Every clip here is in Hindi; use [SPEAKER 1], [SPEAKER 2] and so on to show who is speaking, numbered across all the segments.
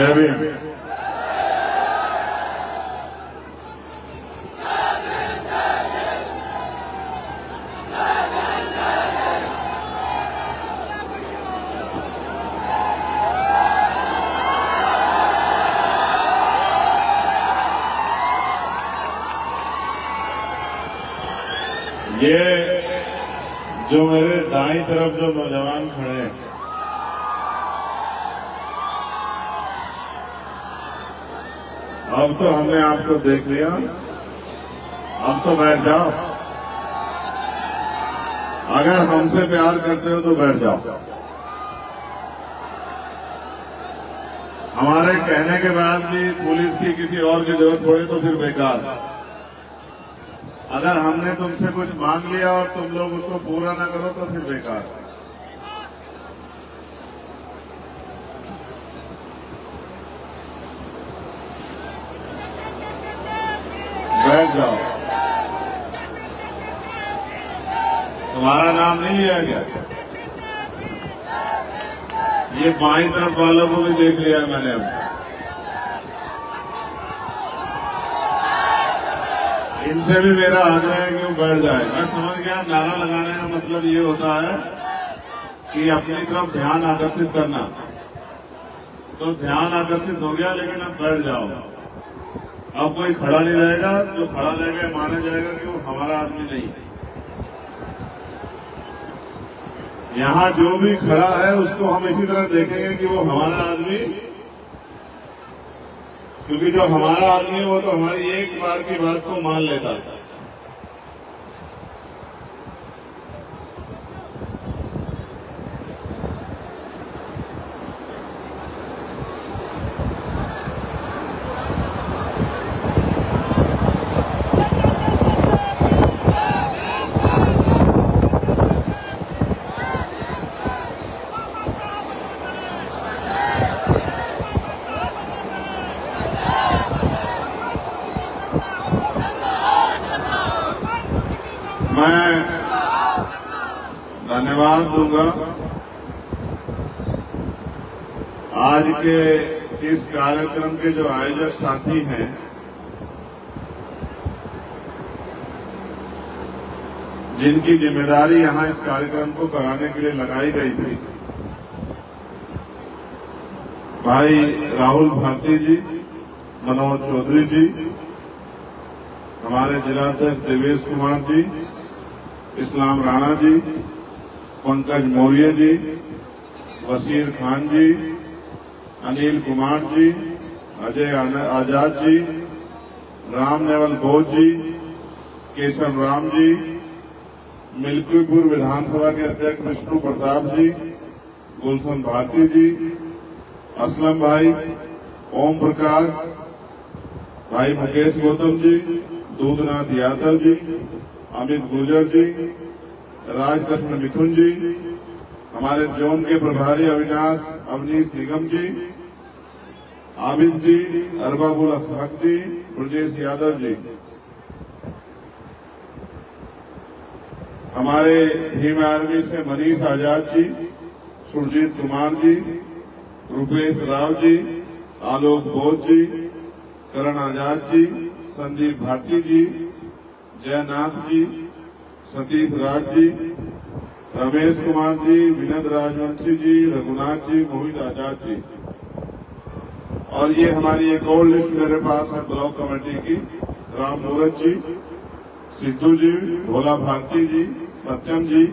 [SPEAKER 1] जय भीम। ये जो मेरे दाईं तरफ जो नौजवान खड़े हैं, अब तो हमने आपको देख लिया, अब तो बैठ जाओ। अगर हमसे प्यार करते हो तो बैठ जाओ। हमारे कहने के बाद भी पुलिस की किसी और की जरूरत पड़े तो फिर बेकार। अगर हमने तुमसे कुछ मांग लिया और तुम लोग उसको पूरा ना करो तो फिर बेकार। बैठ जाओ। तुम्हारा नाम नहीं लिया गया? ये बाईं तरफ वालों को भी देख लिया मैंने। अब इनसे भी मेरा आग्रह है कि वो बैठ जाए। मैं समझ गया नारा लगाने का मतलब ये होता है कि अपनी तरफ ध्यान आकर्षित करना। तो ध्यान आकर्षित हो गया, लेकिन अब बैठ जाओ। अब कोई खड़ा नहीं रहेगा। जो खड़ा रहेगा माना जाएगा कि वो हमारा आदमी नहीं है। यहाँ जो भी खड़ा है उसको हम इसी तरह देखेंगे कि वो हमारा आदमी, क्योंकि जो हमारा आदमी है वो तो हमारी एक बार की बात को मान लेता है। मैं धन्यवाद दूंगा आज के इस कार्यक्रम के जो आयोजक साथी हैं, जिनकी जिम्मेदारी यहां इस कार्यक्रम को कराने के लिए लगाई गई थी। भाई राहुल भारती जी, मनोज चौधरी जी, हमारे जिलाध्यक्ष देवेश कुमार जी, इस्लाम राणा जी, पंकज मौर्य जी, वसीर खान जी, अनिल कुमार जी, अजय आजाद जी, राम नेवल घोष जी, केशव राम जी, मिल्कीपुर विधानसभा के अध्यक्ष विष्णु प्रताप जी, गुलशन भारती जी, असलम भाई, ओम प्रकाश, भाई मुकेश गौतम जी, दूधनाथ यादव जी, अमित गुर्जर जी, राजकृष्ण मिथुन जी, हमारे जोन के प्रभारी अवनीश निगम जी, आबिद जी, अरबाबुल हक जी, ब्रजेश यादव जी, हमारे भीम आर्मी से मनीष आजाद जी, सुरजीत कुमार जी, रुपेश राव जी, आलोक बोध जी, करण आजाद जी, संदीप भारती जी, जयनाथ जी, सतीश राज जी, रमेश कुमार जी, विनोद राजवंशी जी, रघुनाथ जी, मोहित आजाद जी। और ये हमारी एक और लिस्ट मेरे पास है ब्लॉक कमेटी की। राम मूरत जी, सिद्धू जी, भोला भारती जी, सत्यम जी,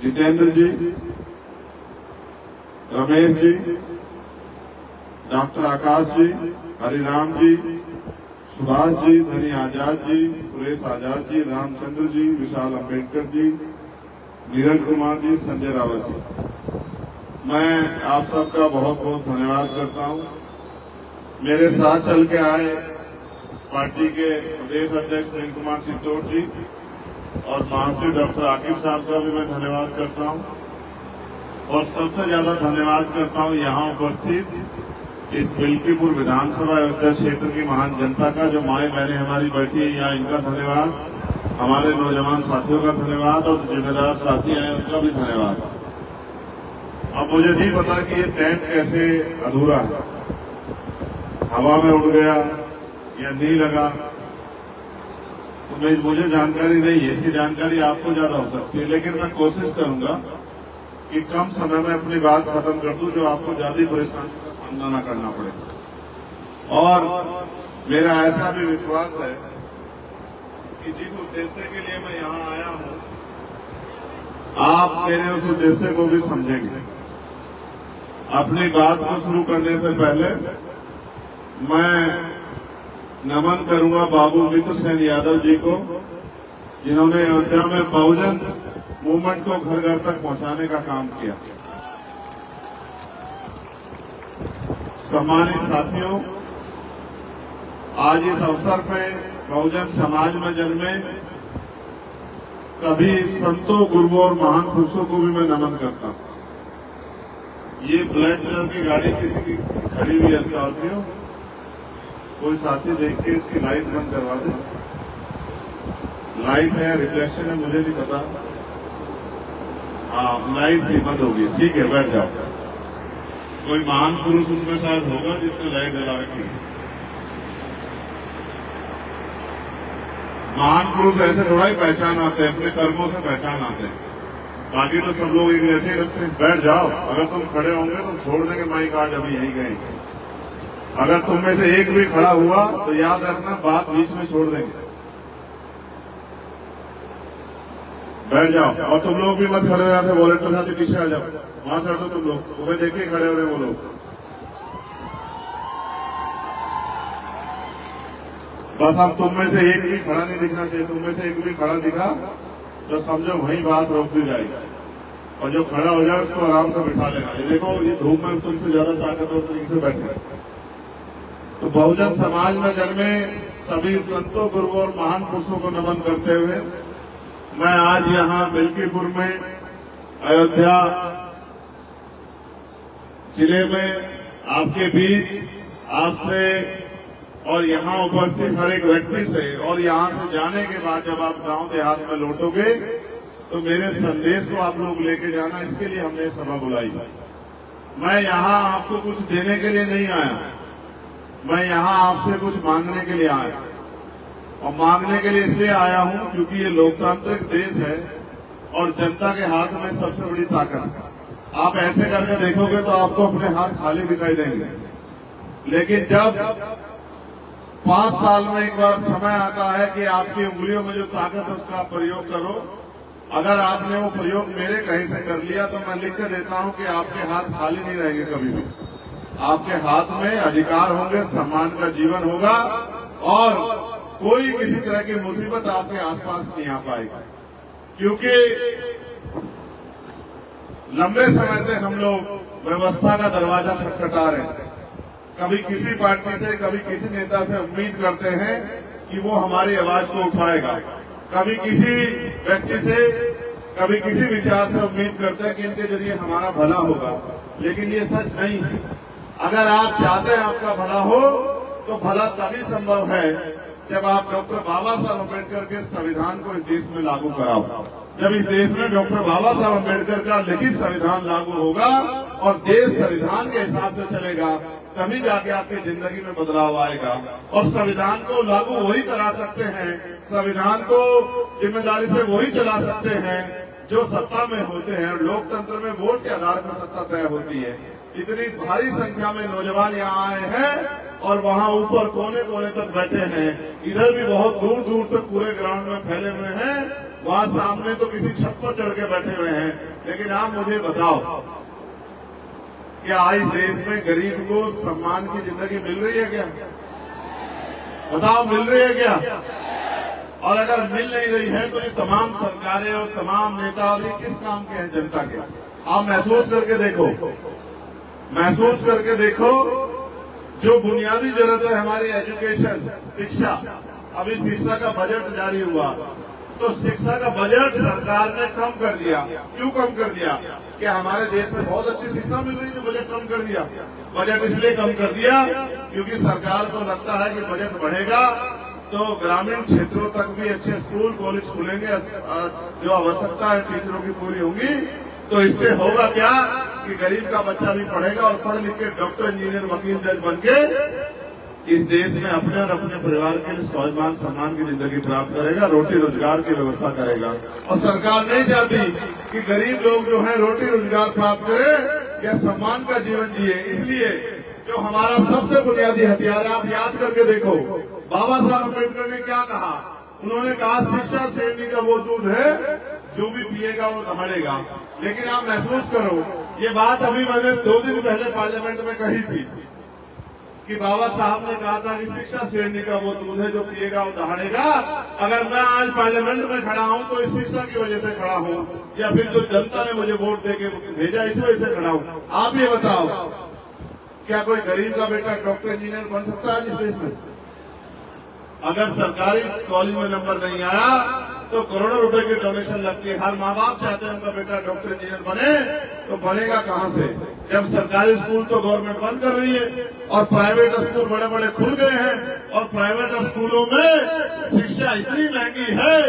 [SPEAKER 1] जितेंद्र जी, रमेश जी, डॉक्टर आकाश जी, हरिराम जी, सुभाष जी, धनी आजाद जी, सुरेश आजाद जी, रामचंद्र जी, विशाल अम्बेडकर जी, नीरज कुमार जी, संजय रावत जी। मैं आप सबका बहुत बहुत धन्यवाद करता हूं। मेरे साथ चल के आए पार्टी के प्रदेश अध्यक्ष सुनील कुमार चित्तौड़ जी और महासचिव डॉक्टर आकिब साहब का भी मैं धन्यवाद करता हूं। और सबसे ज्यादा धन्यवाद करता हूं यहाँ उपस्थित इस मिल्कीपुर विधानसभा अयोध्या क्षेत्र की महान जनता का, जो माएं बहनें हमारी बैठी है यहाँ, इनका धन्यवाद। हमारे नौजवान साथियों का धन्यवाद और जिम्मेदार साथी हैं उनका भी धन्यवाद। अब मुझे नहीं पता कि ये टेंट कैसे अधूरा है, हवा में उड़ गया या नहीं लगा, तो मुझे जानकारी नहीं है। इसकी जानकारी आपको ज्यादा हो सकती है, लेकिन मैं कोशिश करूंगा कि कम समय में अपनी बात खत्म कर दूं, जो आपको ज्यादा परेशान सामना न करना पड़े। और मेरा ऐसा भी विश्वास है कि जिस उद्देश्य के लिए मैं यहाँ आया हूँ, आप मेरे उस उद्देश्य को भी समझेंगे। अपनी बात को शुरू करने से पहले मैं नमन करूंगा बाबू मित्र सेन यादव जी को, जिन्होंने अयोध्या में बहुजन मूवमेंट को घर घर तक पहुंचाने का काम किया। सम्मानित साथियों, आज इस अवसर पे बहुजन समाज में जन्मे सभी संतों, गुरुओं और महान पुरुषों को भी मैं नमन करता हूं। ये ब्लैक कलर की गाड़ी किसी की खड़ी हुई है, स्कॉर्पियो, कोई साथी देख के इसकी लाइट बंद करवा दे। लाइट है, रिफ्लेक्शन है, मुझे नहीं पता। हाँ, लाइट भी बंद होगी, ठीक है, बैठ जाओ। कोई महान पुरुष उसमें शायद होगा जिसने लाइट जला रखी है। महान पुरुष ऐसे थोड़ा ही पहचान आते हैं, अपने कर्मों से पहचान आते हैं। बाकी तो सब लोग एक जैसे ही रखते हैं। बैठ जाओ, अगर तुम खड़े होंगे तो छोड़ देंगे माइक, आज अभी यही गए। अगर तुम में से एक भी खड़ा हुआ तो याद रखना, बात बीच में छोड़ देंगे। बैठ जाओ। और तुम लोग भी मत खड़े हो जाते, वॉलेंटियर साथी पीछे आ जाओ, वहां से हटो। तुम लोग तुम्हें देख के खड़े हो रहे वो लोग। बस अब तुम में से एक भी खड़ा नहीं दिखना चाहिए। तुम में से एक भी खड़ा दिखा तो समझो वहीं बात रोक दी जाएगी, और जो खड़ा हो जाए उसको आराम से बिठा लेना। ये देखो, ये धूप में तुमसे ज्यादा ताकतवर तरीके से बैठे। तो बहुजन समाज में जन्मे सभी संतों, गुरुओं और महान पुरुषों को नमन करते हुए मैं आज यहाँ मिल्कीपुर में अयोध्या जिले में आपके बीच आपसे और यहाँ उपस्थित हर एक व्यक्ति से, और यहाँ से जाने के बाद जब आप गांव देहात में लौटोगे तो मेरे संदेश को आप लोग लेके जाना, इसके लिए हमने सभा बुलाई। मैं यहाँ आपको कुछ देने के लिए नहीं आया, मैं यहाँ आपसे कुछ मांगने के लिए आया। और मांगने के लिए इसलिए आया हूँ क्योंकि ये लोकतांत्रिक देश है और जनता के हाथ में सबसे बड़ी ताकत है। आप ऐसे करके देखोगे तो आपको अपने हाथ खाली दिखाई देंगे, लेकिन जब 5 साल में एक बार समय आता है कि आपकी उंगलियों में जो ताकत है उसका आप प्रयोग करो। अगर आपने वो प्रयोग मेरे कहीं से कर लिया तो मैं लिख कर देता हूं कि आपके हाथ खाली नहीं रहेंगे कभी भी। आपके हाथ में अधिकार होंगे, सम्मान का जीवन होगा, और कोई किसी तरह की मुसीबत आपके आसपास नहीं आ पाएगी। क्योंकि लंबे समय से हम लोग व्यवस्था का दरवाजा खटखटा रहे हैं। कभी किसी पार्टी से, कभी किसी नेता से उम्मीद करते हैं कि वो हमारी आवाज को उठाएगा, कभी किसी व्यक्ति से, कभी किसी विचार से उम्मीद करते हैं कि इनके जरिए हमारा भला होगा, लेकिन ये सच नहीं है। अगर आप चाहते हैं आपका भला हो तो भला तभी संभव है जब आप डॉक्टर बाबा साहब अम्बेडकर के संविधान को इस देश में लागू कराओ। जब इस देश में डॉक्टर बाबा साहब अम्बेडकर का लिखित संविधान लागू होगा और देश संविधान के हिसाब से चलेगा, तभी जाके आपकी जिंदगी में बदलाव आएगा। और संविधान को लागू वही करा सकते हैं, संविधान को जिम्मेदारी से वही चला सकते हैं जो सत्ता में होते हैं। लोकतंत्र में वोट के आधार पर सत्ता तय होती है। इतनी भारी संख्या में नौजवान यहाँ आए हैं और वहाँ ऊपर कोने कोने तक बैठे हैं। इधर भी बहुत दूर दूर तक पूरे ग्राउंड में फैले हुए हैं, वहाँ सामने तो किसी छत पर चढ़ के बैठे हुए हैं। लेकिन आप मुझे बताओ, क्या आज देश में गरीब को सम्मान की जिंदगी मिल रही है क्या? बताओ, मिल रही है क्या? और अगर मिल नहीं रही है तो ये तमाम सरकारें और तमाम नेता और ये किस काम के हैं? जनता के। आप महसूस करके देखो, महसूस करके देखो। जो बुनियादी जरूरत है हमारी एजुकेशन, शिक्षा, अभी शिक्षा का बजट जारी हुआ तो शिक्षा का बजट सरकार ने कम कर दिया। क्यों कम कर दिया? कि हमारे देश में बहुत अच्छी शिक्षा मिल रही है, बजट कम कर दिया। बजट इसलिए कम कर दिया क्योंकि सरकार को लगता है कि बजट बढ़ेगा तो ग्रामीण क्षेत्रों तक भी अच्छे स्कूल कॉलेज खुलेंगे, जो आवश्यकता है टीचरों की पूरी होंगी। तो इससे होगा क्या कि गरीब का बच्चा भी पढ़ेगा और पढ़ लिख के डॉक्टर, इंजीनियर, वकील, जज बन के इस देश में अपने और अपने परिवार के लिए स्वाभिमान सम्मान की जिंदगी प्राप्त करेगा, रोटी रोजगार की व्यवस्था करेगा। और सरकार नहीं चाहती कि गरीब लोग जो है रोटी रोजगार प्राप्त करें या सम्मान का जीवन जिए। इसलिए जो हमारा सबसे बुनियादी हथियार है, आप याद करके देखो, बाबा साहब अम्बेडकर ने क्या कहा। उन्होंने कहा शिक्षा शेरनी का वो दूध है जो भी पिएगा वो दहाड़ेगा। लेकिन आप महसूस करो, ये बात अभी मैंने 2 दिन पहले पार्लियामेंट में कही थी कि बाबा साहब ने कहा था कि शिक्षा शेरनी का वो दूध है जो पिएगा वो दहाड़ेगा। अगर मैं आज पार्लियामेंट में खड़ा हूं तो इस शिक्षा की वजह से खड़ा हूं, या फिर जो जनता ने मुझे वोट देके भेजा इस वजह से खड़ा हूं। आप ये बताओ, क्या कोई गरीब का बेटा डॉक्टर, इंजीनियर बन सकता है इस देश में? अगर सरकारी कॉलेज में नंबर नहीं आया तो करोड़ों रुपए की डोनेशन लगती है। हर माँ बाप चाहते हैं उनका बेटा डॉक्टर, इंजीनियर बने, तो बनेगा कहाँ से जब सरकारी स्कूल तो गवर्नमेंट बंद कर रही है और प्राइवेट स्कूल बड़े बड़े खुल गए हैं। और प्राइवेट स्कूलों में शिक्षा इतनी महंगी है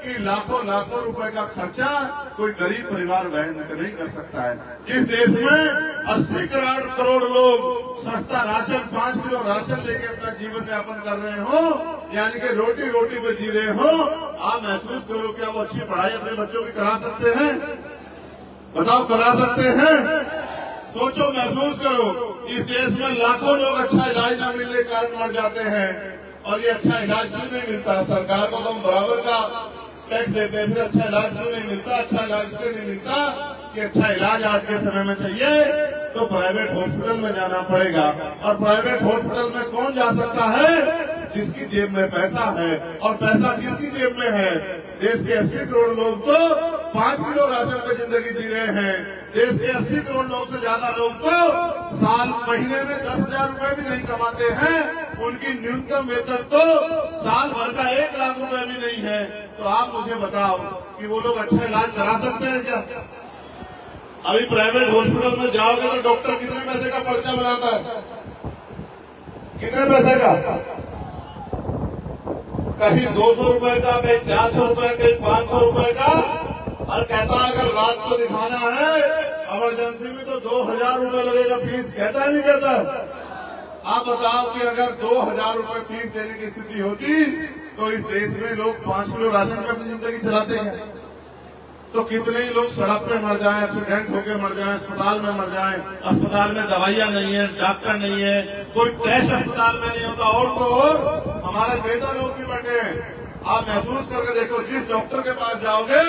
[SPEAKER 1] कि लाखों लाखों रुपए का खर्चा कोई गरीब परिवार वहन नहीं कर सकता है। जिस देश में 80 करोड़ लोग सस्ता राशन, 5 किलो राशन लेके अपना जीवन यापन कर रहे हो, यानी कि रोटी रोटी पे जी रहे हो, आप महसूस करो क्या वो अच्छी पढ़ाई अपने बच्चों की करा सकते हैं? बताओ, करा सकते हैं? सोचो, महसूस करो, इस देश में लाखों लोग अच्छा इलाज न मिलने के कारण मर जाते हैं। और ये अच्छा इलाज क्यों नहीं मिलता? सरकार को तो हम बराबर का टैक्स देते हैं, फिर अच्छा इलाज क्यों नहीं मिलता? अच्छा इलाज इसलिए नहीं मिलता कि अच्छा इलाज आज के समय में चाहिए तो प्राइवेट हॉस्पिटल में जाना पड़ेगा। और प्राइवेट हॉस्पिटल में कौन जा सकता है? जिसकी जेब में पैसा है। और पैसा किसकी जेब में है? देश के 80 करोड़ लोग तो 5 किलो राशन पे जिंदगी जी रहे हैं। देश के 80 करोड़ लोग से ज्यादा लोग तो साल महीने में 10,000 रुपए भी नहीं कमाते हैं। उनकी न्यूनतम वेतन तो साल भर का 1 लाख रुपए भी नहीं है। तो आप मुझे बताओ कि वो लोग अच्छा इलाज करा सकते हैं क्या? अभी प्राइवेट हॉस्पिटल में जाओगे तो डॉक्टर कितने पैसे का पर्चा बनाता है? कितने पैसे का? कहीं 200 रुपए का, कहीं 400 रुपए, कहीं 500 रुपए का। और कहता है अगर रात को दिखाना है इमरजेंसी में तो 2,000 रुपए लगेगा फीस। कहता है नहीं कहता? आप बताओ कि अगर 2,000 रुपए फीस देने की स्थिति होती तो इस देश में लोग 5 किलो राशन पे अपनी जिंदगी चलाते हैं। तो कितने ही लोग सड़क पे मर जाएं, एक्सीडेंट होकर मर जाएं, अस्पताल में मर जाएं। अस्पताल में दवाइयां नहीं है, डॉक्टर नहीं है, कोई टेस्ट अस्पताल में नहीं होता। और तो और हमारे नेता लोग भी बैठे हैं। आप महसूस करके देखो, जिस डॉक्टर के पास जाओगे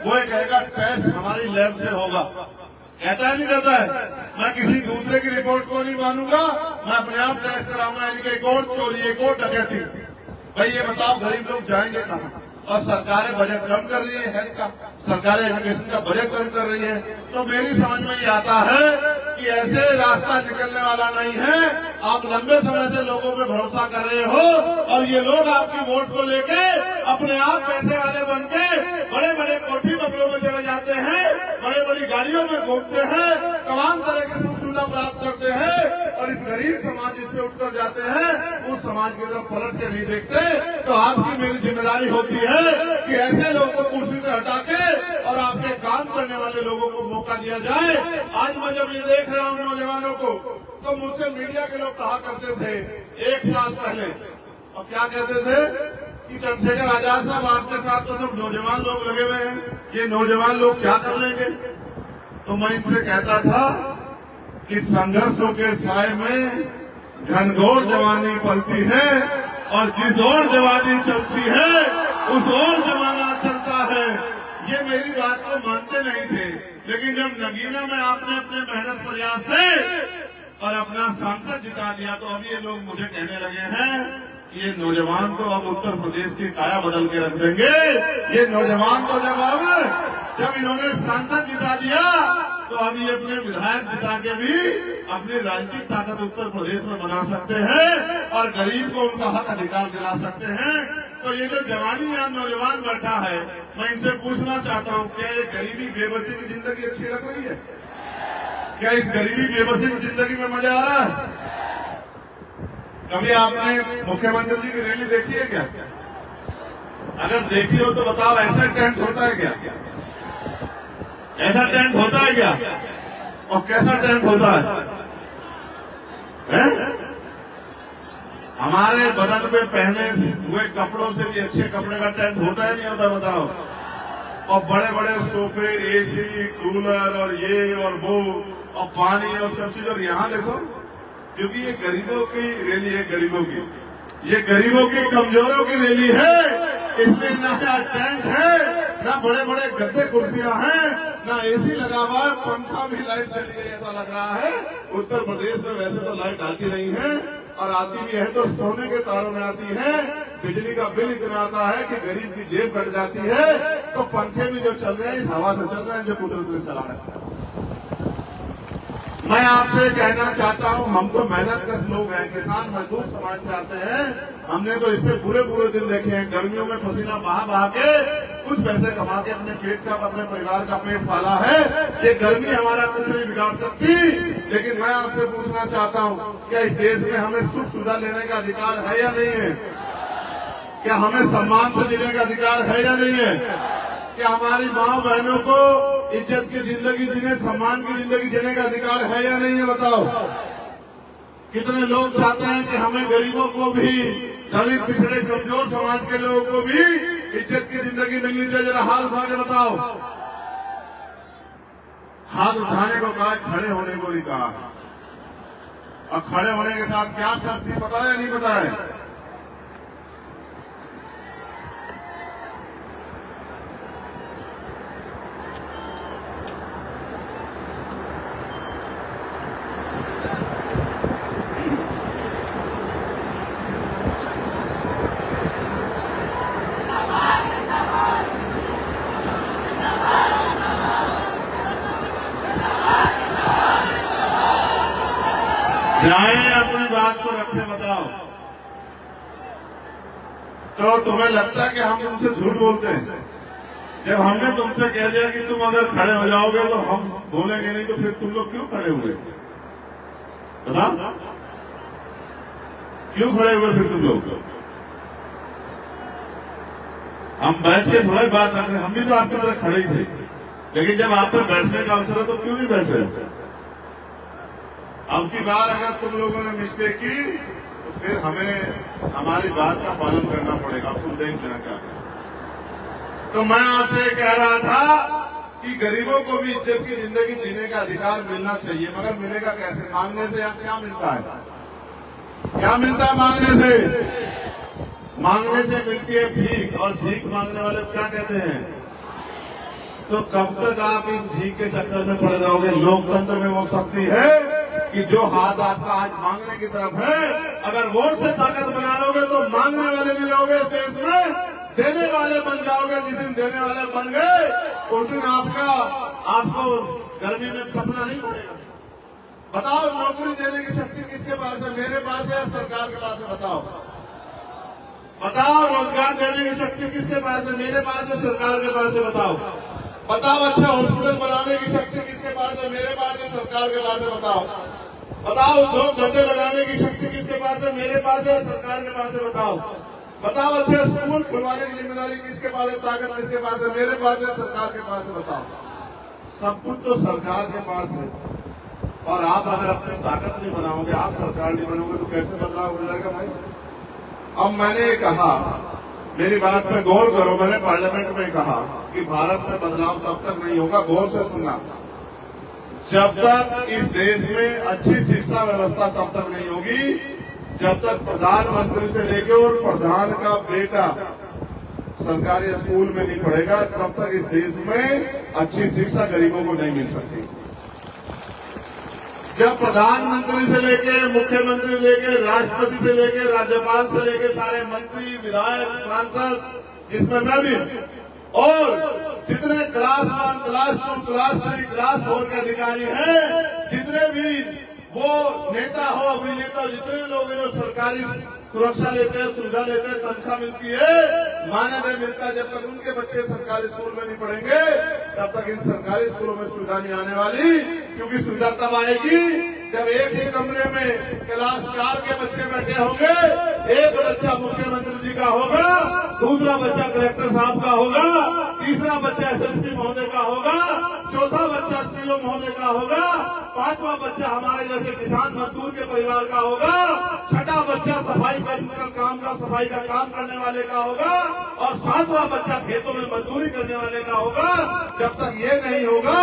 [SPEAKER 1] वो कहेगा टेस्ट हमारी लैब से होगा। कहता है नहीं कहता है? मैं किसी दूसरे की रिपोर्ट को नहीं मानूंगा, मैं अपने आप टेस्ट कराऊंगा। यानी कि एक और चोरी, एक और डकैती। भाई ये बताओ गरीब लोग जाएंगे कहाँ? और सरकारें बजट कम कर रही है हेल्थ का, सरकारें एजुकेशन का बजट कम कर रही है। तो मेरी समझ में ये आता है कि ऐसे रास्ता निकलने वाला नहीं है। आप लंबे समय से लोगों पे भरोसा कर रहे हो और ये लोग आपकी वोट को लेके अपने आप पैसे वाले बन के बड़े बड़े कोठी बंगलों में चले जाते हैं, बड़े बड़ी गाड़ियों में घूमते हैं, तमाम तरह की सुख सुविधा प्राप्त करते हैं। और इस गरीब समाज जिससे उठकर जाते हैं उस समाज की तरफ पलट के नहीं देखते। तो आपकी मेरी जिम्मेदारी होती है कि ऐसे लोगों को कुर्सी से हटा के और आपके काम करने वाले लोगों को मौका दिया जाए। आज मैं जब ये देख रहा हूँ नौजवानों को, तो मुझसे मीडिया के लोग कहा करते थे 1 साल पहले, और क्या कहते थे कि चंद्रशेखर आजाद साहब आपके साथ तो सब नौजवान लोग लगे हुए हैं, ये नौजवान लोग क्या कर लेंगे? तो मैं इनसे कहता था कि संघर्षों के साए में घनघोर जवानी पलती है और जिस ओर जवानी चलती है उस ओर जमाना चलता है। ये मेरी बात को मानते नहीं थे, लेकिन जब नगीना में आपने अपने मेहनत प्रयास से और अपना सांसद जिता दिया तो अब ये लोग मुझे कहने लगे हैं कि ये नौजवान तो अब उत्तर प्रदेश की काया बदल के रख देंगे। ये नौजवान तो जब इन्होंने सांसद जिता दिया तो अब ये अपने विधायक जिता के भी अपनी राजनीतिक ताकत उत्तर प्रदेश में बना सकते हैं और गरीब को उनका हक अधिकार दिला सकते हैं। तो ये जो जवानी या नौजवान बैठा है, मैं इनसे पूछना चाहता हूँ, क्या ये गरीबी बेबसी की जिंदगी अच्छी लग रही है? क्या इस गरीबी बेबसी की जिंदगी में मजा आ रहा है? कभी आपने मुख्यमंत्री जी की रैली देखी है क्या? अगर देखी हो तो बताओ, ऐसा टेंट होता है क्या? ऐसा टेंट होता है क्या? और कैसा टेंट होता है? हमारे बदन पे पहने हुए कपड़ों से भी अच्छे कपड़े का टेंट होता है नहीं होता बताओ? और बड़े बड़े सोफे, एसी, कूलर और ये और वो और पानी और सब चीज। और यहाँ देखो, क्योंकि ये गरीबों की रैली है, गरीबों की, ये गरीबों की, कमजोरों की रैली है, इसलिए ना टेंट है, ना बड़े बड़े गद्दे कुर्सियां हैं, ना एसी लगा हुआ है, पंखा भी, लाइट चली गई ऐसा लग रहा है। उत्तर प्रदेश में वैसे तो लाइट आती नहीं है, और आती भी है तो सोने के तारों में आती है। बिजली का बिल इतना आता है कि गरीब की जेब कट जाती है। तो पंखे भी जो चल रहे हैं इस हवा से चल रहे हैं जो कुदरत चला रहे हैं। मैं आपसे कहना चाहता हूं, हम तो मेहनतकश लोग हैं, किसान मजदूर समाज से आते हैं। हमने तो इससे पूरे दिन देखे हैं, गर्मियों में पसीना बहा बहा के कुछ पैसे कमा के अपने पेट का, अपने परिवार का पेट पाला है। ये गर्मी हमारा कुछ नहीं बिगाड़ सकती। लेकिन मैं आपसे पूछना चाहता हूं, क्या इस देश में हमें सुख सुविधा लेने का अधिकार है या नहीं है? क्या हमें सम्मान से जीने का अधिकार है या नहीं है? क्या हमारी माँ बहनों को इज्जत की जिंदगी जीने, सम्मान की जिंदगी जीने का अधिकार है या नहीं है? बताओ। कितने लोग चाहते हैं कि हमें गरीबों को भी, दलित, पिछड़े, कमजोर समाज के लोगों को भी इज्जत की जिंदगी मिलनी चाहिए। जरा हाथ उठा के बताओ। हाथ उठाने को कहा, खड़े होने को नहीं कहा। और खड़े होने के साथ क्या शर्त थी पता है या नहीं पता है? चाहे अपनी बात को रखे, बताओ। तो तुम्हें लगता है कि हम तुमसे झूठ बोलते हैं? जब हमने तुमसे कह दिया कि तुम अगर खड़े हो जाओगे तो हम बोलेंगे नहीं, तो फिर तुम लोग क्यों खड़े हुए? बताओ, क्यों खड़े हुए फिर तुम लोग? हम बैठ के थोड़ा बात रख रहे, हम भी तो आपकी तरह खड़े ही थे। लेकिन जब आप पे बैठने का अवसर है तो क्यों नहीं बैठ रहे? अब की बार अगर तुम लोगों ने मिस्टेक की तो फिर हमें हमारी बात का पालन करना पड़ेगा। तुम देख लेना क्या। तो मैं आपसे कह रहा था कि गरीबों को भी इज्जत की जिंदगी जीने का अधिकार मिलना चाहिए, मगर मिलेगा कैसे? मांगने से। या क्या मिलता है? क्या मिलता है मांगने से? मांगने से मिलती है भीख, और भीख मांगने वाले क्या कहते हैं? तो कब तक आप इस भीख के चक्कर में पड़ जाओगे? लोकतंत्र में वो शक्ति है कि जो हाथ आपका आज मांगने की तरफ है, अगर वोट से ताकत बना लोगे तो मांगने वाले भी लोगे देश में, देने वाले बन जाओगे। जिस दिन देने वाले बन गए उस दिन आपको गर्मी में तपना नहीं पड़ेगा। बताओ, नौकरी देने की शक्ति किसके पास है? मेरे पास है या सरकार के पास है? बताओ। बताओ, रोजगार देने की शक्ति किसके पास है? मेरे पास है, सरकार के पास है? बताओ। बताओ, अच्छा हॉस्पिटल बनाने की शक्ति किसके पास है? मेरे पास है, सरकार के पास है? बताओ। बताओ, उद्योग धंधे लगाने की शक्ति किसके पास है? मेरे पास है, सरकार के पास है? बताओ। बताओ, अच्छा स्कूल खुलवाने की जिम्मेदारी किसके पास है? ताकत किसके पास है? मेरे पास है, सरकार के पास है? बताओ। सब कुछ तो सरकार के पास है। और आप अगर अपनी ताकत नहीं बनाओगे, आप सरकार नहीं बनोगे, तो कैसे बदलाव हो जाएगा भाई? अब मैंने कहा, मेरी बात पे गौर करो, मैंने पार्लियामेंट में कहा कि भारत में बदलाव तब तक नहीं होगा, गौर से सुनना, जब तक इस देश में अच्छी शिक्षा व्यवस्था तब तक नहीं होगी, जब तक प्रधानमंत्री से लेकर और प्रधान का बेटा सरकारी स्कूल में नहीं पढ़ेगा, तब तक इस देश में अच्छी शिक्षा गरीबों को नहीं मिल सकती। जब प्रधानमंत्री से लेके, मुख्यमंत्री से लेके, राष्ट्रपति से लेके, राज्यपाल से लेके सारे मंत्री, विधायक, सांसद, जिसमें मैं भी, और जितने क्लास 1, क्लास 2, क्लास 3, क्लास 4 के अधिकारी हैं, जितने भी वो नेता हो, अभिनेता, जितने लोग हैं जो सरकारी सुरक्षा लेते हैं, सुविधा लेते हैं, तनख्वाह मिलती है, मानदेय मिलता है, जब तक उनके बच्चे सरकारी स्कूल में नहीं पढ़ेंगे तब तक इन सरकारी स्कूलों में सुविधा नहीं आने वाली। क्योंकि सुविधा तब आएगी जब एक ही कमरे में क्लास 4 के बच्चे बैठे होंगे, एक बच्चा मुख्यमंत्री जी का होगा, दूसरा बच्चा कलेक्टर साहब का होगा, तीसरा बच्चा एसएसपी महोदय का होगा, चौथा बच्चा सीओ महोदय का होगा, पांचवा बच्चा हमारे जैसे किसान मजदूर के परिवार का होगा, छठा बच्चा सफाई सफाई का काम करने वाले का होगा, और सातवां बच्चा खेतों में मजदूरी करने वाले का होगा। जब तक ये नहीं होगा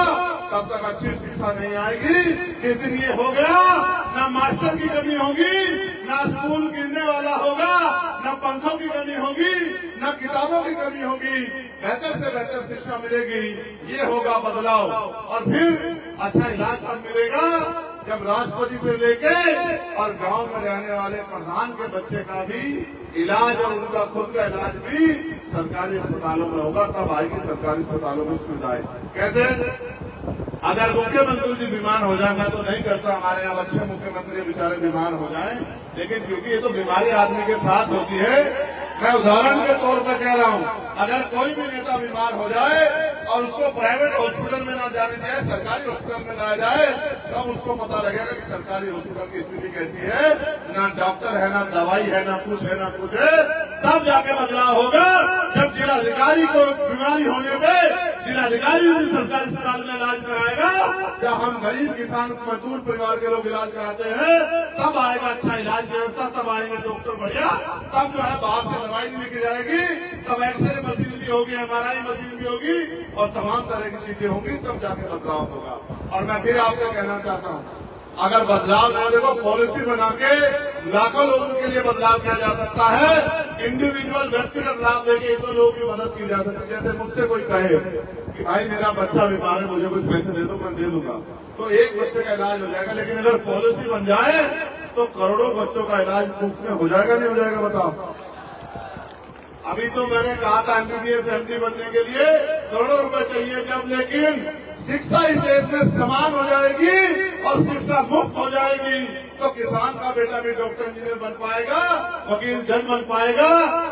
[SPEAKER 1] तब तक अच्छी शिक्षा नहीं आएगी। जिस दिन ये हो गया, ना मास्टर की कमी होगी, ना स्कूल गिरने वाला होगा, ना पंखों की कमी होगी, ना किताबों की कमी होगी, बेहतर से बेहतर शिक्षा मिलेगी। ये होगा बदलाव। और फिर अच्छा इलाज कब मिलेगा? जब राष्ट्रपति से लेके और गांव में रहने वाले प्रधान के बच्चे का भी इलाज और उनका खुद का इलाज भी सरकारी अस्पतालों में होगा। तब आएगी सरकारी अस्पतालों में सुविधाएं। कैसे? अगर मुख्यमंत्री जी बीमार हो जाएगा तो नहीं करता, हमारे यहाँ अच्छे मुख्यमंत्री बेचारे बीमार हो जाएं, लेकिन क्योंकि ये तो बीमारी आदमी के साथ होती है, मैं उदाहरण के तौर पर कह रहा हूँ, अगर कोई भी नेता बीमार हो जाए और उसको प्राइवेट हॉस्पिटल में ना जाने जाए, सरकारी हॉस्पिटल में लाया जाए, तब उसको पता लगेगा कि सरकारी हॉस्पिटल की स्थिति कैसी है। ना डॉक्टर है, ना दवाई है, ना कुछ है, ना कुछ है। तब जाके बदलाव होगा जब जिलाधिकारी को बीमारी होने पे जिलाधिकारी भी सरकारी अस्पताल में इलाज कराएगा। जब हम गरीब किसान मजदूर परिवार के लोग इलाज कराते हैं, तब आएगा अच्छा इलाज व्यवस्था, तब आएंगे डॉक्टर बढ़िया, तब जो है बाहर से दवाई नहीं लेके जाएगी, तब एक्सरे मशीन भी होगी, MRI मशीन भी होगी, और तमाम तरह की चीजें होंगी, तब जाके बदलाव होगा। और मैं फिर आपसे कहना चाहता हूँ, अगर बदलाव ना देखो, पॉलिसी बना के लाखों लोगों के लिए बदलाव किया जा सकता है। इंडिविजुअल व्यक्तिगत लाभ देके तो लोगों की मदद की जा सकती है। जैसे मुझसे कोई कहे कि भाई मेरा बच्चा बीमार है, मुझे कुछ पैसे दे दो, मैं दे दूंगा, तो एक बच्चे का इलाज हो जाएगा। लेकिन अगर पॉलिसी बन जाए तो करोड़ों बच्चों का इलाज मुफ्त में हो जाएगा, नहीं हो जाएगा? बताओ। अभी तो मैंने कहा था MBBS MD बनने के लिए करोड़ों रुपए चाहिए जब, लेकिन शिक्षा इस देश में समान हो जाएगी और शिक्षा मुफ्त हो जाएगी तो किसान का बेटा भी डॉक्टर इंजीनियर बन पाएगा, वकील जज बन पाएगा।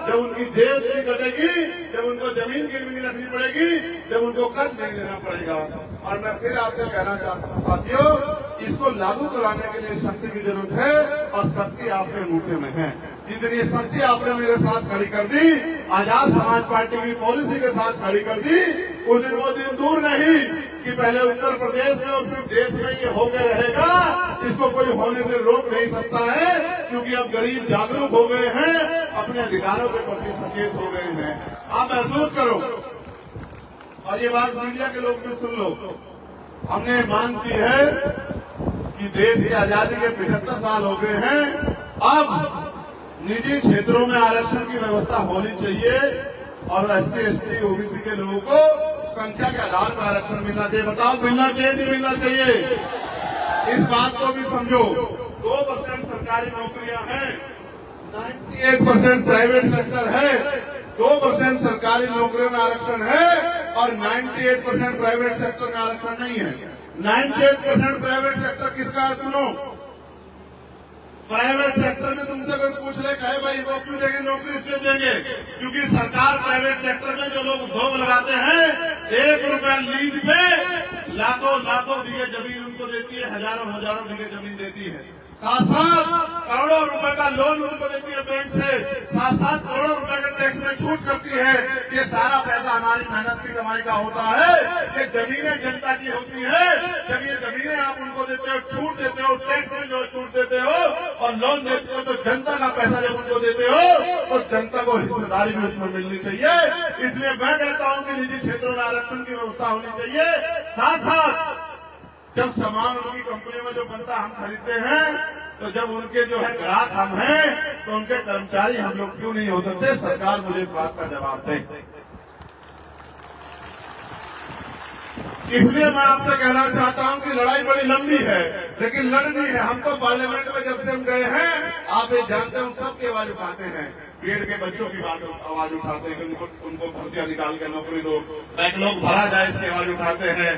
[SPEAKER 1] जब उनकी जेब नहीं कटेगी, जब उनको जमीन गिरवी नहीं रखनी पड़ेगी, जब उनको कर्ज नहीं लेना पड़ेगा। और मैं फिर आपसे कहना चाहता हूँ साथियों, इसको लागू कराने के लिए शक्ति की जरूरत है, और शक्ति आपके मुठ्ठी में है। जितनी शक्ति आपने मेरे साथ खड़ी कर दी, आजाद समाज पार्टी की पॉलिसी के साथ खड़ी कर दी, उस दिन वो दिन दूर नहीं कि पहले उत्तर प्रदेश में और फिर देश में ये होकर रहेगा। इसको कोई होने से रोक नहीं सकता है, क्योंकि अब गरीब जागरूक हो गए हैं, अपने अधिकारों के प्रति सचेत हो गए हैं। आप महसूस करो, और ये बात मीडिया के लोग भी सुन लो, हमने मांग की है कि देश की आजादी के 75 साल हो गए हैं, अब निजी क्षेत्रों में आरक्षण की व्यवस्था होनी चाहिए, और SC ST OBC के लोगों को संख्या के आधार पर आरक्षण मिलना चाहिए। बताओ, मिलना चाहिए नहीं मिलना चाहिए? इस बात को भी समझो। 2% सरकारी नौकरियां हैं, 98% प्राइवेट सेक्टर है, 2% सरकारी नौकरियों में आरक्षण है, और 98% प्राइवेट सेक्टर में आरक्षण नहीं है। 98% प्राइवेट सेक्टर किसका है? सुनो, प्राइवेट सेक्टर में तुमसे कोई पूछ ले, कहे भाई वो क्यों देंगे नौकरी? इसलिए देंगे क्योंकि सरकार प्राइवेट सेक्टर में जो लोग उद्योग लगाते हैं, 1 रुपया लीज पे लाखों बीघे जमीन उनको देती है, हजारों बीघे जमीन देती है, साथ करोड़ों रुपए का लोन उनको देती है बैंक से, साथ करोड़ों रुपए के टैक्स में छूट करती है। ये सारा पैसा हमारी मेहनत की कमाई का होता है। ये जमीनें जनता की होती है। जब ये जमीनें आप उनको देते हो, छूट देते हो, टैक्स में जो छूट देते हो और लोन देते हो, तो जनता का पैसा जब उनको देते हो तो जनता को हिस्सेदारी भी उसमें मिलनी चाहिए। इसलिए मैं कहता हूँ कि निजी क्षेत्रों में आरक्षण की व्यवस्था होनी चाहिए। साथ जब सामान उनकी कंपनी में जो बनता हम खरीदते हैं, तो जब उनके जो है ग्राहक हम हैं, तो उनके कर्मचारी हम लोग क्यों नहीं हो सकते? सरकार मुझे इस बात का जवाब दे। इसलिए मैं आपसे कहना चाहता हूं कि लड़ाई बड़ी लंबी है, लेकिन लड़नी है। हम तो पार्लियामेंट में जब से हम गए हैं, आप ये जानते हैं, सबकी आवाज उठाते हैं। पेड़ के बच्चों की आवाज उठाते हैं कि उनको भर्तियां निकाल के नौकरी दो, बैकलॉग भरा जाए, इसकी आवाज उठाते हैं।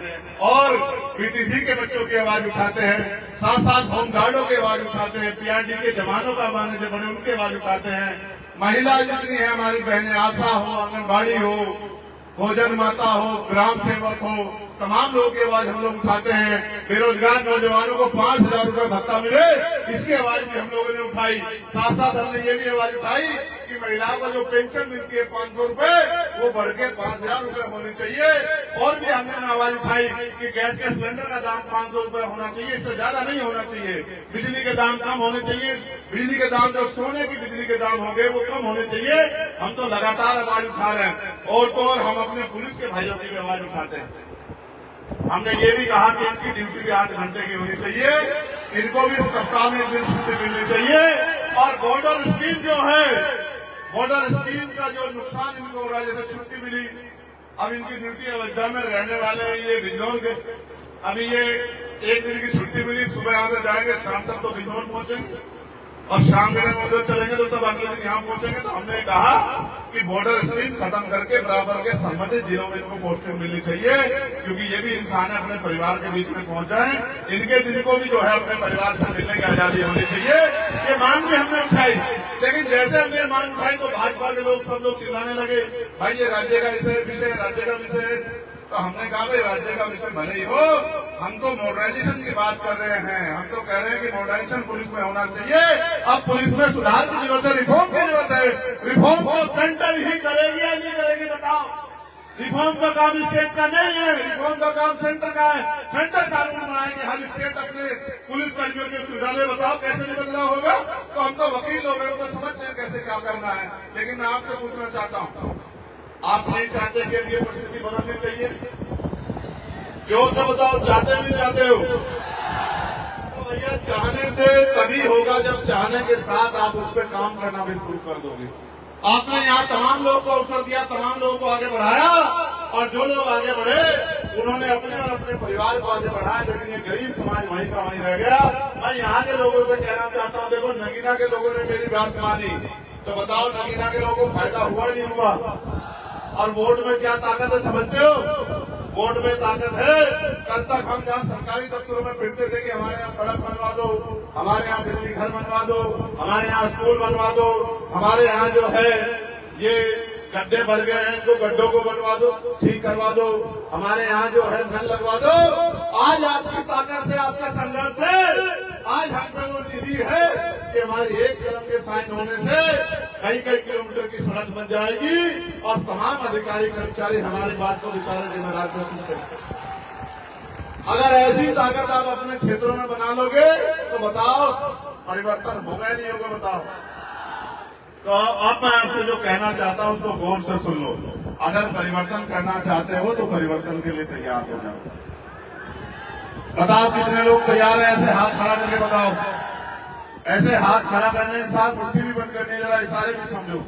[SPEAKER 1] और PTC के बच्चों की आवाज उठाते हैं, साथ होमगार्डों की आवाज उठाते हैं, PRD के जवानों का आवाज जो बने उनकी आवाज उठाते हैं। महिला जितनी है हमारी बहनें, आशा हो, आंगनबाड़ी हो, भोजन माता हो, ग्राम सेवक हो, तमाम लोगों की आवाज हम लोग उठाते हैं। बेरोजगार नौजवानों को 5,000 रुपए भत्ता मिले, इसकी आवाज भी हम लोगों ने उठाई। साथ साथ हमने ये भी आवाज उठाई कि महिलाओं को जो पेंशन मिलती है 500 रुपए, वो बढ़ के 5,000 रुपए होनी चाहिए। और भी हमने आवाज उठाई कि गैस के सिलेंडर का दाम 500 रुपए होना चाहिए, इससे ज्यादा नहीं होना चाहिए। बिजली के दाम कम होने चाहिए, बिजली के दाम जो सोने की बिजली के दाम हो गए वो कम होने चाहिए। हम तो लगातार आवाज उठा रहे हैं। और तो और हम अपने पुलिस के भाइयों की भी आवाज उठाते हैं। हमने ये भी कहा कि इनकी ड्यूटी भी 8 घंटे की होनी चाहिए, इनको भी सप्ताह में 1 दिन छुट्टी मिलनी चाहिए। और बॉर्डर स्कीम जो है, बॉर्डर स्कीम का जो नुकसान इनको हो रहा है, जैसे छुट्टी मिली, अब इनकी ड्यूटी अयोध्या में रहने वाले हैं ये बिजनौर के, अभी ये 1 दिन की छुट्टी मिली, सुबह यहाँ से जाएंगे, शाम तक तो बिजनौर पहुंचेंगे और शाम के टाइम उधर चलेंगे तो तब अगले दिन यहाँ पहुंचेंगे। तो हमने कहा कि बॉर्डर स्कीम खत्म करके बराबर के संबंधित जिलों में इनको पोस्टिंग मिलनी चाहिए, क्योंकि ये भी इंसान है, अपने परिवार के बीच में पहुंच जाए। इनके दिन को भी जो है अपने परिवार से मिलने की आजादी होनी चाहिए। ये मांग भी हमने उठाई, लेकिन जैसे हमने मांग उठाई तो भाजपा के लोग सब लोग चिल्लाने लगे, भाई ये राज्य का विषय, राज्य का विषय है। तो हमने कहा भाई राज्य का विषय भले ही हो, हम तो मॉडर्नाइजेशन की बात कर रहे हैं। हम तो कह रहे हैं कि मॉडर्नाइजेशन पुलिस में होना चाहिए। अब पुलिस में सुधार की जरूरत है, रिफॉर्म की जरूरत है। रिफॉर्म को सेंटर ही करेगी या नहीं करेगी बताओ? रिफॉर्म का काम स्टेट का नहीं है, रिफॉर्म का काम सेंटर का है। सेंटर कानून बनाएंगे, हर स्टेट अपने पुलिस कर्मियों की सुविधा ले। बताओ कैसे नहीं बदलाव होगा? तो हम तो वकील लोग हैं, उनको समझते हैं कैसे क्या करना है। लेकिन मैं आपसे पूछना चाहता हूँ, आप नहीं चाहते कि अब ये परिस्थिति बदलनी चाहिए? जोर से बताओ, चाहते भी चाहते हो? तो भैया चाहने से तभी होगा जब चाहने के साथ आप उस पर काम करना भी शुरू कर दोगे। आपने यहाँ तमाम लोगों को अवसर दिया, तमाम लोगों को आगे बढ़ाया, और जो लोग आगे बढ़े उन्होंने अपने और अपने परिवार को आगे बढ़ाया, लेकिन ये गरीब समाज वहीं का वहीं रह गया। मैं यहाँ के लोगों से कहना चाहता हूँ, देखो नगीना के लोगों ने मेरी बात मानी, तो बताओ नगीना के लोगों को फायदा हुआ नहीं हुआ? और वोट में क्या ताकत है समझते हो? वोट में ताकत है। कल तक हम जहाँ सरकारी दफ्तरों में फिरते थे कि हमारे यहाँ सड़क बनवा दो, हमारे यहाँ बिजली घर बनवा दो, हमारे यहाँ स्कूल बनवा दो, हमारे यहाँ जो है ये गड्ढे भर गए हैं इनको गड्ढों को बनवा दो, ठीक करवा दो, हमारे यहाँ जो है नल लगवा दो। आज आपकी ताकत से, आपके संघर्ष से आज हम पे वो निधि है कि हमारे एक कलम के साइन होने से कई कई किलोमीटर की सड़क बन जाएगी और तमाम अधिकारी कर्मचारी हमारी बात को बेचारे जिम्मेदार कर सकते हैं। अगर ऐसी ताकत आप अपने क्षेत्रों में बना लोगे तो बताओ परिवर्तन होगा नहीं होगा? बताओ। तो अब मैं आपसे जो कहना चाहता हूं उसको गौर से सुन लो। अगर परिवर्तन करना चाहते हो तो परिवर्तन के लिए तैयार हो जाओ। बताओ कितने लोग तैयार हैं? ऐसे हाथ खड़ा करके बताओ। ऐसे हाथ खड़ा करने के साथ मुट्ठी भी बंद करने, जरा इशारे भी समझो।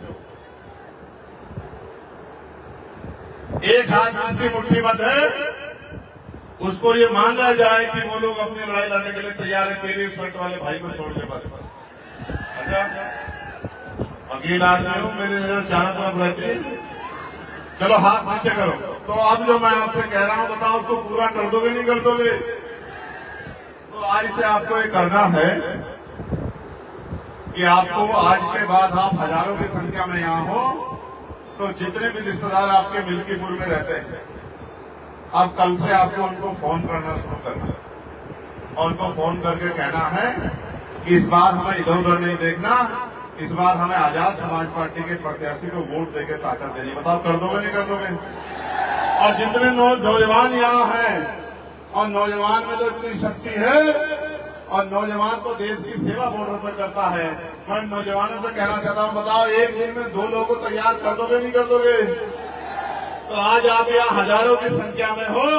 [SPEAKER 1] एक हाथ जिसकी मुट्ठी बंद है उसको ये मान लिया जाए कि वो लोग अपनी लड़ाई लड़ने के लिए तैयार है, तेरी शर्ट वाले भाई को छोड़ के बस। अच्छा, वकील आदमी हूं, मेरी नजर चारों तरफ रहती है। चलो हाथ नीचे करो। तो अब जो मैं आपसे कह रहा हूं बताओ उसको पूरा कर दोगे नहीं कर दोगे? तो आज से आपको ये करना है कि आपको आज के बाद आप हजारों की संख्या में यहाँ हो, तो जितने भी रिश्तेदार आपके मिल्कीपुर में रहते हैं, अब कल से आपको उनको फोन करना शुरू करना है और उनको फोन करके कहना है कि इस बार हमें इधर उधर नहीं देखना, इस बार हमें आजाद समाज पार्टी के प्रत्याशी को वोट देकर ताकत देनी। बताओ कर दोगे नहीं कर दोगे? और जितने नौजवान यहाँ हैं, और नौजवान में तो इतनी शक्ति है, और नौजवान तो देश की सेवा बॉर्डर पर करता है। मैं नौजवानों से कहना चाहता हूँ, बताओ एक दिन में 2 लोगों को तैयार कर दोगे नहीं कर दोगे? तो आज आप यहाँ हजारों की संख्या में हो,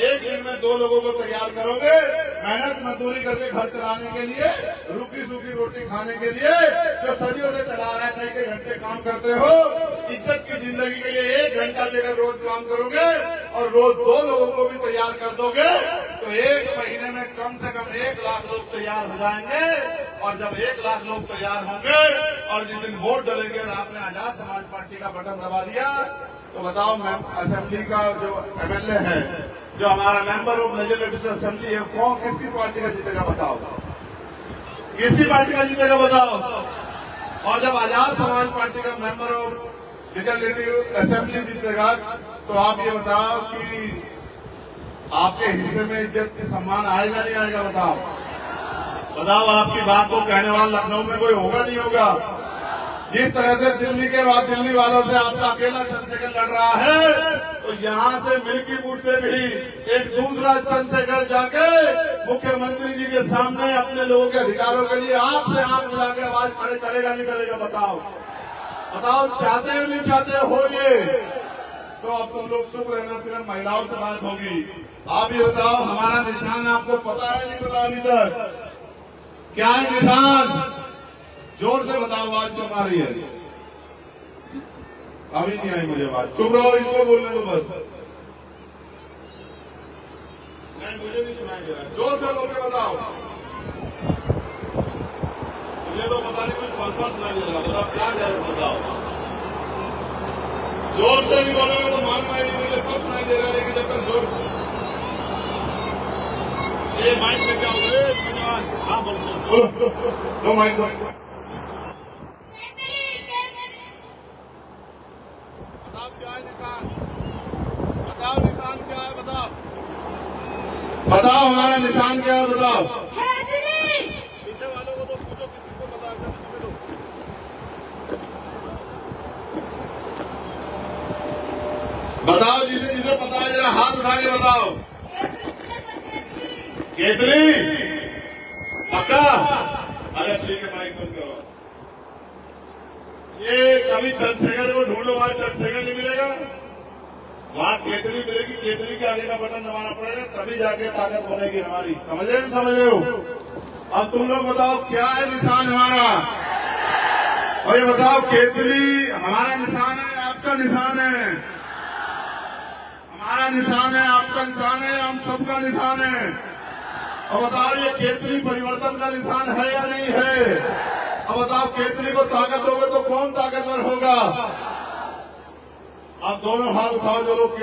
[SPEAKER 1] एक दिन में 2 लोगों को तैयार करोगे, मेहनत मजदूरी करके घर चलाने के लिए, रूखी सूखी रोटी खाने के लिए, जो सदियों से चला रहा है, कई कई घंटे काम करते हो, इज्जत की जिंदगी के लिए 1 घंटा लेकर रोज काम करोगे और रोज 2 लोगों को भी तैयार कर दोगे, तो 1 महीने में कम से कम 1 लाख लोग तैयार हो जाएंगे। और जब 1 लाख लोग तैयार होंगे और जिस दिन वोट डलेंगे और आपने आजाद समाज पार्टी का बटन दबा दिया, तो बताओ मैम असेंबली का जो एमएलए है, जो हमारा मेंबर ऑफ लेजिस्लेटिव असेंबली है, कौन किसकी पार्टी का जीतेगा? बताओ किसकी पार्टी का जीतेगा? बताओ। और जब आजाद समाज पार्टी का मेंबर ऑफ लेजिस्लेटिव असेंबली जीतेगा तो आप ये बताओ कि आपके हिस्से में इज्जत सम्मान आएगा नहीं आएगा? बताओ आपकी बात को कहने वाला लखनऊ में कोई होगा नहीं होगा? जिस तरह से दिल्ली के बाद दिल्ली वालों से आपका अकेला चंद्रशेखर लड़ रहा है, तो यहाँ से मिल्कीपुर से भी एक दूसरा चंद्रशेखर जाके मुख्यमंत्री जी के सामने अपने लोगों के अधिकारों के लिए आपसे आंख मिला के आवाज खड़े करेगा नहीं करेगा? बताओ चाहते हो नहीं चाहते हो ये? तो अब तुम लोग चुप रहना, सिर्फ महिलाओं से बात होगी। आप ये बताओ, हमारा निशान आपको पता है नहीं पता अभी तक? क्या है निशान? जोर से बताओ, आवाज क्यों आ रही है? अभी नहीं आई मुझे बात। चुप रहो, इसको बोलने दो बस। नहीं, मुझे नहीं सुनाई दे रहा। जोर से बोल के बताओ। मुझे तो पता नहीं, कुछ फलफा सुनाई दे रहा। बताओ क्या कह रहे हो? बताओ। जोर से नहीं बोलोगे तो मालूम है नहीं, मुझे सब सुनाई दे रहा है, लेकिन जब तक जोर से ये माइक में क्या होगा? हाँ बोलो, दो माइक दो। बताओ क्या है निशान? बताओ निशान क्या है? बताओ हमारा निशान क्या है? बताओ। पीछे वालों को तो पूछो, किसी को पता है? बताओ, जिसे जिसे पता है जरा हाथ उठा के बताओ। केतली पक्का? अरे ठीक है, माइक बंद करो। ये कभी चंद्रशेखर को ढूंढो, वहां चंद्रशेखर नहीं मिलेगा, वहां केतली मिलेगी। केतली के आगे का बटन दबाना पड़ेगा, तभी जाके ताकत बनेगी हमारी। समझ रहे नहीं समझ रहे हो? अब तुम लोग बताओ क्या है निशान हमारा? और ये बताओ, केतली हमारा निशान है, आपका निशान है? हमारा निशान है, आपका निशान है, हम सबका निशान है। अब बताओ, ये केतली परिवर्तन का निशान है या नहीं है? अब बताओ, केतली को ताकत दोगे तो कौन ताकतवर होगा? आप दोनों हाथ उठाओ जो लोग